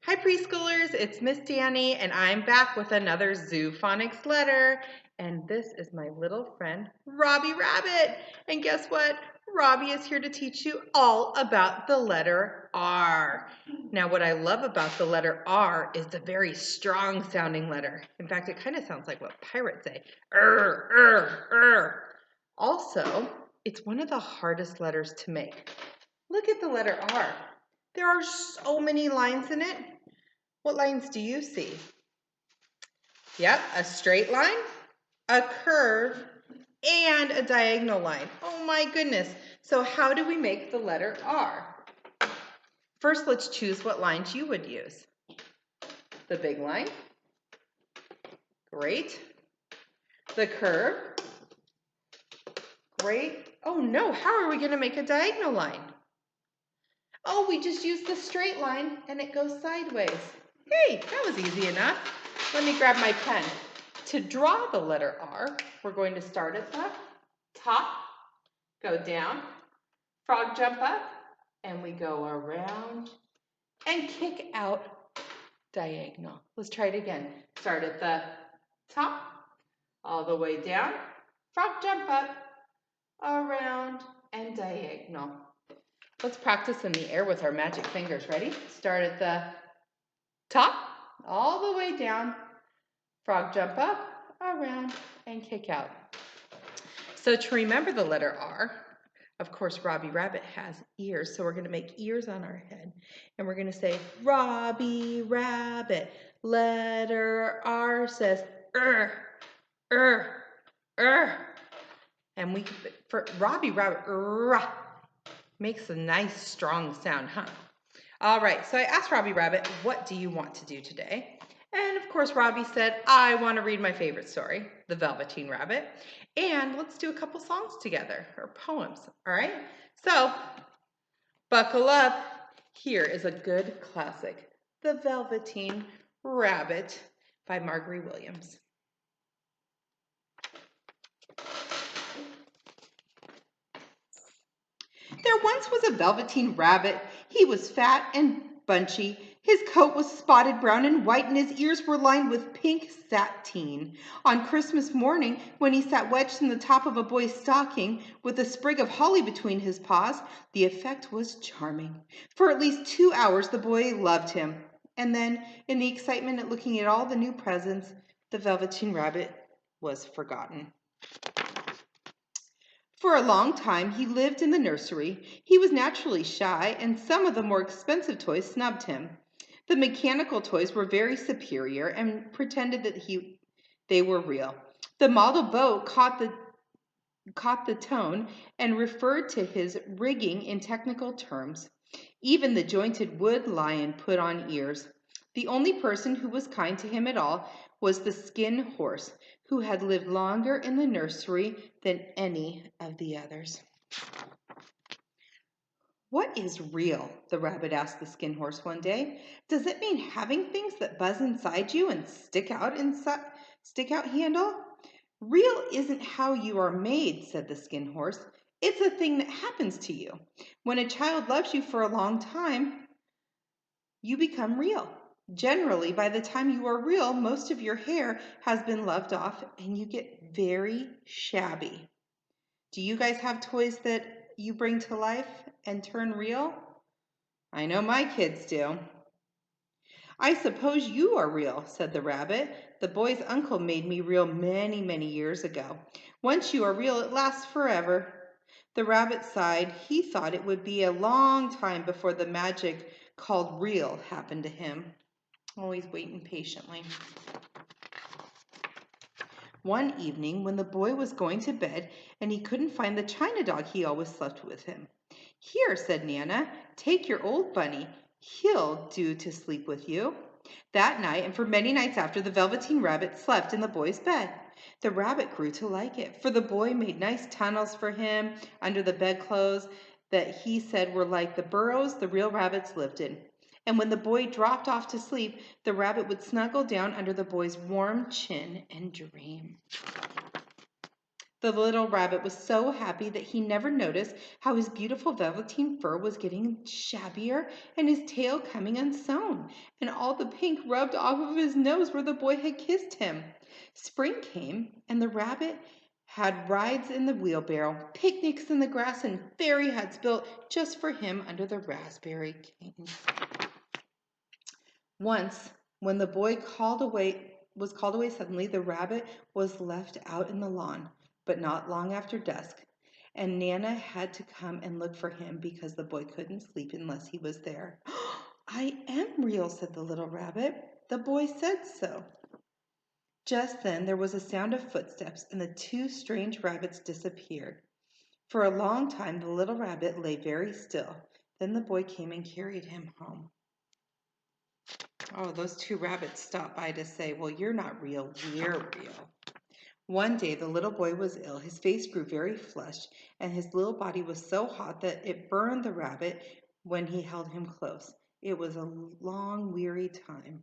Hi preschoolers, it's Miss Dani and I'm back with another Zoophonics letter. And this is my little friend, Robbie Rabbit. And guess what? Robbie is here to teach you all about the letter R. Now what I love about the letter R is the very strong sounding letter. In fact, it kind of sounds like what pirates say. Also, it's one of the hardest letters to make. Look at the letter R. There are so many lines in it. What lines do you see? Yep, a straight line, a curve, and a diagonal line. Oh my goodness. So how do we make the letter R? First, let's choose what lines you would use. The big line. Great. The curve. Great. Oh no, how are we going to make a diagonal line? Oh, we just use the straight line and it goes sideways. Hey, that was easy enough. Let me grab my pen. To draw the letter R, we're going to start at the top, go down, frog jump up, and we go around and kick out diagonal. Let's try it again. Start at the top, all the way down, frog jump up, around, and diagonal. Let's practice in the air with our magic fingers. Ready? Start at the top, all the way down, frog jump up, around, and kick out. So to remember the letter R, of course, Robbie Rabbit has ears, so we're going to make ears on our head. And we're going to say, Robbie Rabbit, letter R says, And for Robbie Rabbit, makes a nice strong sound, huh? All right, so I asked Robbie Rabbit, what do you want to do today? And of course, Robbie said, I want to read my favorite story, The Velveteen Rabbit, and let's do a couple songs together, or poems, all right? So, buckle up. Here is a good classic, The Velveteen Rabbit by Marguerite Williams. There once was a velveteen rabbit. He was fat and bunchy. His coat was spotted brown and white, and his ears were lined with pink sateen. On Christmas morning, when he sat wedged in the top of a boy's stocking with a sprig of holly between his paws, the effect was charming. For at least 2 hours, the boy loved him. And then, in the excitement at looking at all the new presents, the Velveteen Rabbit was forgotten. For a long time, he lived in the nursery. He was naturally shy, and some of the more expensive toys snubbed him. The mechanical toys were very superior and pretended that they were real. The model boat caught the tone and referred to his rigging in technical terms. Even the jointed wood lion put on ears. The only person who was kind to him at all was the skin horse, who had lived longer in the nursery than any of the others. What is real? The rabbit asked the skin horse one day. Does it mean having things that buzz inside you and stick out handle? Real isn't how you are made, said the skin horse. It's a thing that happens to you. When a child loves you for a long time, you become real. Generally, by the time you are real, most of your hair has been loved off and you get very shabby. Do you guys have toys that you bring to life and turn real? I know my kids do. I suppose you are real, said the rabbit. The boy's uncle made me real many, many years ago. Once you are real, it lasts forever. The rabbit sighed. He thought it would be a long time before the magic called real happened to him. Always waiting patiently. One evening, when the boy was going to bed and he couldn't find the china dog he always slept with him. Here, said Nana, take your old bunny. He'll do to sleep with you. That night, and for many nights after, the Velveteen Rabbit slept in the boy's bed. The rabbit grew to like it, for the boy made nice tunnels for him under the bedclothes that he said were like the burrows the real rabbits lived in. And when the boy dropped off to sleep, the rabbit would snuggle down under the boy's warm chin and dream. The little rabbit was so happy that he never noticed how his beautiful velveteen fur was getting shabbier and his tail coming unsewn, and all the pink rubbed off of his nose where the boy had kissed him. Spring came, and the rabbit had rides in the wheelbarrow, picnics in the grass, and fairy huts built just for him under the raspberry canes. Once, when the boy was called away suddenly, the rabbit was left out in the lawn, but not long after dusk, and Nana had to come and look for him because the boy couldn't sleep unless he was there. I am real, said the little rabbit. The boy said so. Just then there was a sound of footsteps, and the two strange rabbits disappeared. For a long time the little rabbit lay very still. Then the boy came and carried him home. Oh, those two rabbits stopped by to say, well, you're not real, we're real. One day the little boy was ill. His face grew very flushed, and his little body was so hot that it burned the rabbit when he held him close. It was a long, weary time.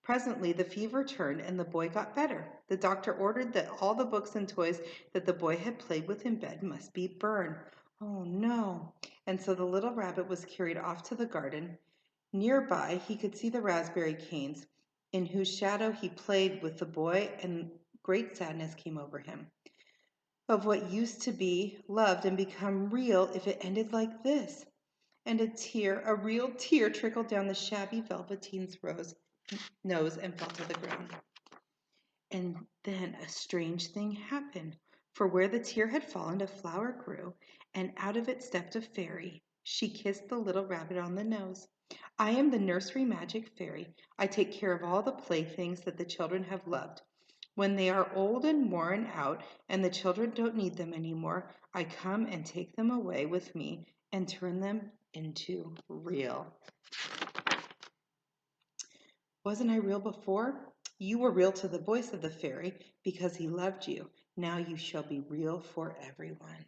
Presently the fever turned, and the boy got better. The doctor ordered that all the books and toys that the boy had played with in bed must be burned. Oh, no. And so the little rabbit was carried off to the garden. Nearby he could see the raspberry canes, in whose shadow he played with the boy, and great sadness came over him of what used to be loved and become real if it ended like this. And a real tear, trickled down the shabby velveteen's nose and fell to the ground. And then a strange thing happened, for where the tear had fallen, a flower grew, and out of it stepped a fairy. She kissed the little rabbit on the nose. I am the nursery magic fairy. I take care of all the playthings that the children have loved. When they are old and worn out and the children don't need them anymore, I come and take them away with me and turn them into real. Wasn't I real before? You were real to the voice of the fairy because he loved you. Now you shall be real for everyone.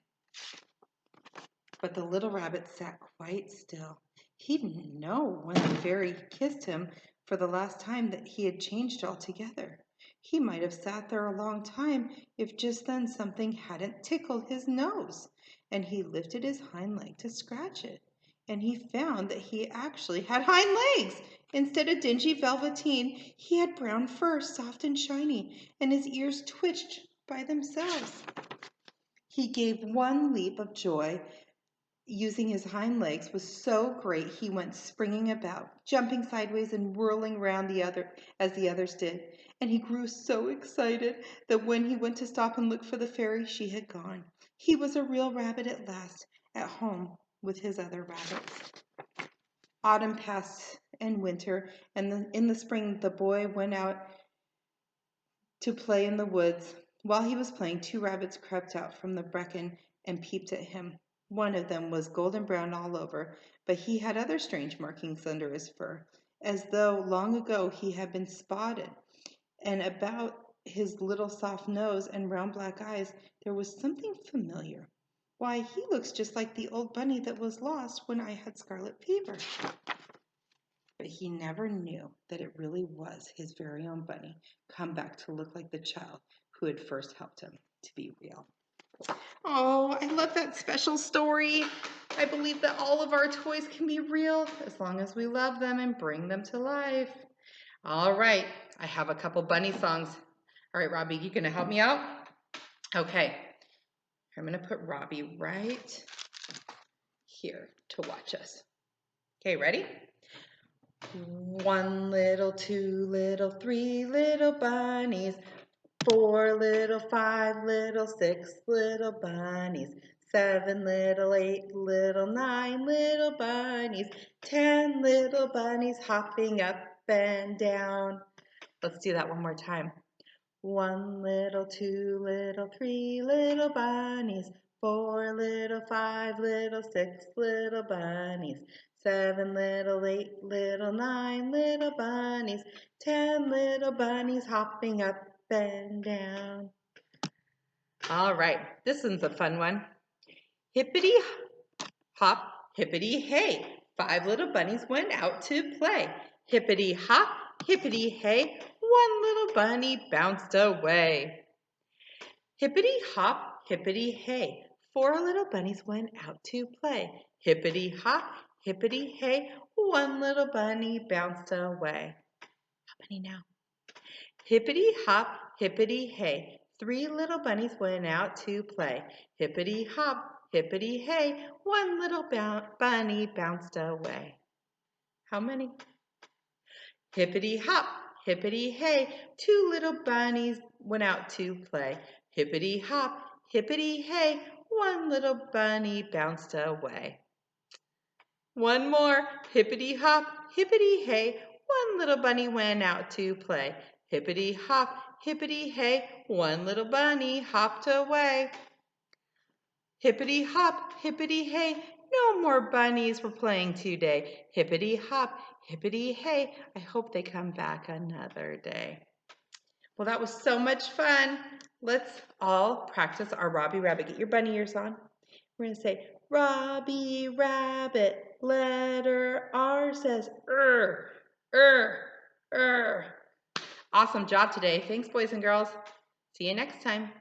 But the little rabbit sat quite still. He didn't know when the fairy kissed him for the last time that he had changed altogether. He might have sat there a long time if just then something hadn't tickled his nose, and he lifted his hind leg to scratch it, and he found that he actually had hind legs. Instead of dingy velveteen, he had brown fur, soft and shiny, and his ears twitched by themselves. He gave one leap of joy. Using his hind legs was so great he went springing about, jumping sideways and whirling round as the others did. And he grew so excited that when he went to stop and look for the fairy, she had gone. He was a real rabbit at last, at home with his other rabbits. Autumn passed and winter, and in the spring the boy went out to play in the woods. While he was playing, two rabbits crept out from the bracken and peeped at him. One of them was golden brown all over, but he had other strange markings under his fur, as though long ago he had been spotted. And about his little soft nose and round black eyes there was something familiar. Why, he looks just like the old bunny that was lost when I had scarlet fever. But he never knew that it really was his very own bunny, come back to look like the child who had first helped him to be real. Oh, I love that special story. I believe that all of our toys can be real as long as we love them and bring them to life. All right, I have a couple bunny songs. All right, Robbie, you gonna help me out? Okay, I'm gonna put Robbie right here to watch us. Okay, ready? 1 little, 2 little, 3 little bunnies, 4 little, 5 little, 6 little bunnies, 7 little, 8 little, 9 little bunnies, 10 little bunnies hopping up and down. Let's do that one more time. 1 little, 2 little, 3 little bunnies, 4 little, 5 little, 6 little bunnies, 7 little, 8 little, 9 little bunnies, 10 little bunnies hopping up and down. All right, this one's a fun one. Hippity hop, hippity hey, 5 little bunnies went out to play. Hippity hop, hippity hey, 1 little bunny bounced away. Hippity hop, hippity hey. 4 little bunnies went out to play. Hippity hop, hippity hey. 1 little bunny bounced away. How many now? Hippity hop, hippity hey. 3 little bunnies went out to play. Hippity hop, hippity hey. 1 little bunny bounced away. How many? Hippity hop, hippity hey. 2 little bunnies went out to play. Hippity hop, hippity hey. 1 little bunny bounced away. One more. Hippity hop, hippity hey. 1 little bunny went out to play. Hippity hop, hippity hey. 1 little bunny hopped away. Hippity hop, hippity hey. No more bunnies were playing today. Hippity hop, hippity hey. I hope they come back another day. Well, that was so much fun. Let's all practice our Robbie Rabbit. Get your bunny ears on. We're going to say, Robbie Rabbit, letter R says, Awesome job today. Thanks, boys and girls. See you next time.